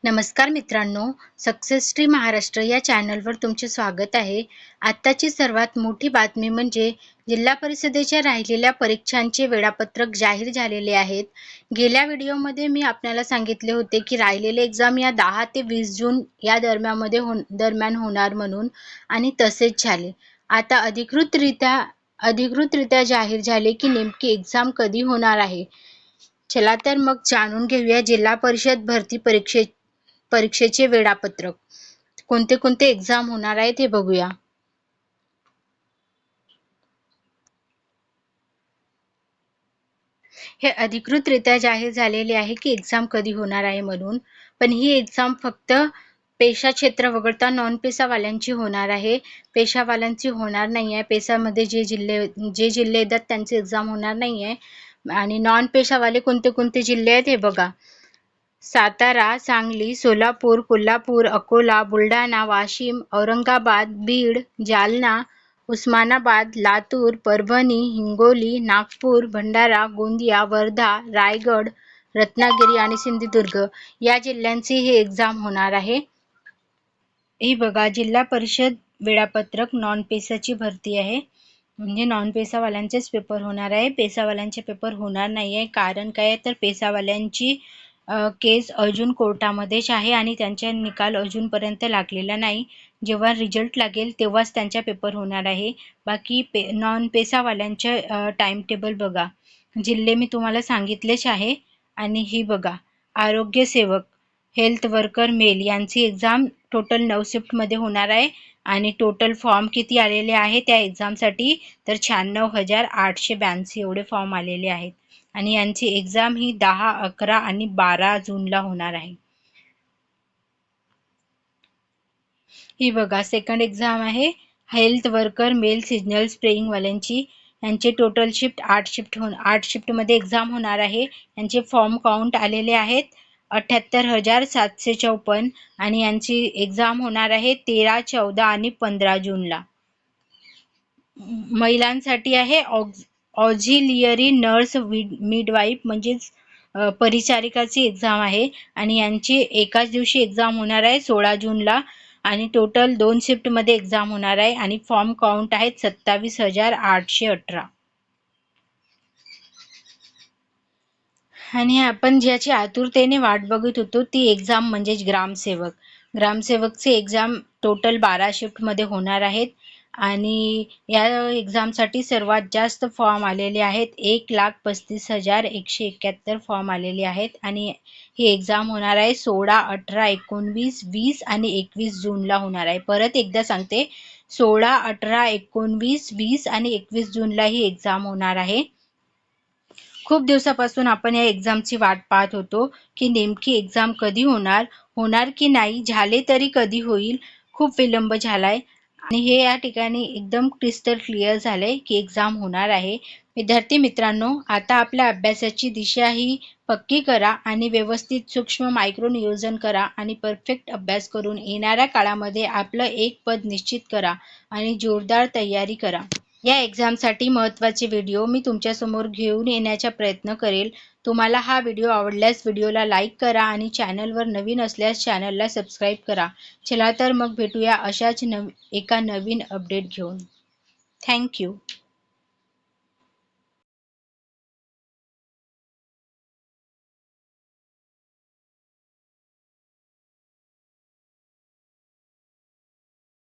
नमस्कार मित्रांनो, success tree Maharashtra या चॅनलवर तुमचे स्वागत आहे. आत्ताची सर्वात मोठी बातमी म्हणजे जिल्हा परिषदेच्या राहिलेल्या परीक्षांचे वेळापत्रक जाहीर झालेले आहेत. गेल्या व्हिडिओमध्ये मी आपल्याला सांगितले होते की राहिलेले एक्झाम या 10 ते 20 जून या दरम्यान होणार म्हणून आणि तसेच झाले. आता अधिकृतरित्या जाहीर झाले की नेमकी एक्झाम कधी होणार आहे. चला तर मग जाणून घेऊया जिल्हा परिषद भरती परीक्षेचे वेळापत्रक. कोणते कोणते एक्झाम होणार आहेत हे बघूया. हे अधिकृतरित्या जाहीर झालेले आहे की एक्झाम कधी होणार आहे म्हणून. पण ही एक्झाम फक्त पेशा क्षेत्र वगळता नॉन पेशावाल्यांची होणार आहे. पेशावाल्यांची होणार नाही आहे. पेशामध्ये जे जिल्हे येतात त्यांची एक्झाम होणार नाही आहे. आणि नॉन पेशावाले कोणते कोणते जिल्हे आहेत हे बघा. सातारा, सांगली, सोलापूर, कोल्हापूर, अकोला, बुलढाणा, वाशिम, औरंगाबाद, बीड, जालना, उस्मानाबाद, लातूर, परभणी, हिंगोली, नागपूर, भंडारा, गोंदिया, वर्धा, रायगड, रत्नागिरी आणि सिंधुदुर्ग या जिल्ह्यांची ही एक्झाम होणार आहे. ही बघा, जिल्हा परिषद वेळापत्रक नॉन पेसाची भरती आहे. म्हणजे नॉन पेसावाल्यांचेच पेपर होणार आहे. पेसावाल्यांचे पेपर होणार नाही आहे. कारण काय तर पेसावाल्यांची केस अजून कोर्टामध्येच आहे आणि त्यांचा निकाल अजूनपर्यंत लागलेला नाही. जेव्हा रिझल्ट लागेल तेव्हाच त्यांचा पेपर होणार आहे. बाकी नॉन पेसावाल्यांच्या टाइम टेबल बघा. जिल्हे मी तुम्हाला सांगितलेच आहे. आणि ही बघा, आरोग्य सेवक हेल्थ वर्कर मेल यांची एक्झाम टोटल 9 शिफ्टमध्ये होणार आहे. आणि टोटल फॉर्म किती आलेले आहे त्या एक्झामसाठी तर 96,882 एवढे फॉर्म आलेले आहेत. आणि यांची एक्झाम ही 10, 11 आणि 12 जूनला होणार आहे. ही बघा, सेकंड एक्झाम आहे health worker male signal spraying वाल्यांची. यांचे टोटल शिफ्ट 8 शिफ्टमध्ये एक्झाम होणार आहे. यांचे फॉर्म काउंट आलेले आहेत 78,754 आणि यांची एक्झाम होणार आहे 13, 14 आणि 15 जूनला. महिलांसाठी आहे ऑझिलियरी नर्स मिडवाईफ म्हणजेच परिचारिकाची एक्झाम आहे. आणि यांची एकाच दिवशी एक्झाम होणार आहे 16 जूनला. आणि टोटल 2 शिफ्टमध्ये एक्झाम होणार आहे. आणि फॉर्म काउंट आहेत 27,818. आणि आपण ज्याची आतुरतेने वाट बघत होतो ती एक्झाम म्हणजेच ग्रामसेवकचे एक्झाम टोटल 12 शिफ्टमध्ये होणार आहेत. आणि या एक्झामसाठी सर्वात जास्त फॉर्म आलेले आहेत 1,35,171 फॉर्म आलेले आहेत. आणि ही एक्झाम होणार आहे 16, 18, 19, 20 आणि 21 जूनला होणार आहे. परत एकदा सांगते, 16, 18, 19, 20 आणि 21 जूनला ही एक्झाम होणार आहे. खूप दिवसापासून आपण या एक्झामची वाट पाहत होतो की नेमकी एक्झाम कधी होणार की नाही, झाले तरी कधी होईल. खूप विलंब झालाय आणि हे या ठिकाणी एकदम क्रिस्टल क्लिअर झालंय की एक्झाम होणार आहे. विद्यार्थी मित्रांनो, आता आपल्या अभ्यासाची दिशा ही पक्की करा आणि व्यवस्थित सूक्ष्म मायक्रो नियोजन करा आणि परफेक्ट अभ्यास करून येणाऱ्या काळामध्ये आपलं एक पद निश्चित करा आणि जोरदार तयारी करा. या एक्झामसाठी महत्त्वाचे व्हिडिओ मी तुमच्यासमोर घेऊन येण्याचा प्रयत्न करेल. तुम्हाला हा व्हिडिओ आवडल्यास व्हिडिओला लाईक करा आणि चॅनलवर नवीन असल्यास चॅनलला सबस्क्राईब करा. चला तर मग भेटूया अशाच एका नवीन अपडेट घेऊन. थँक्यू.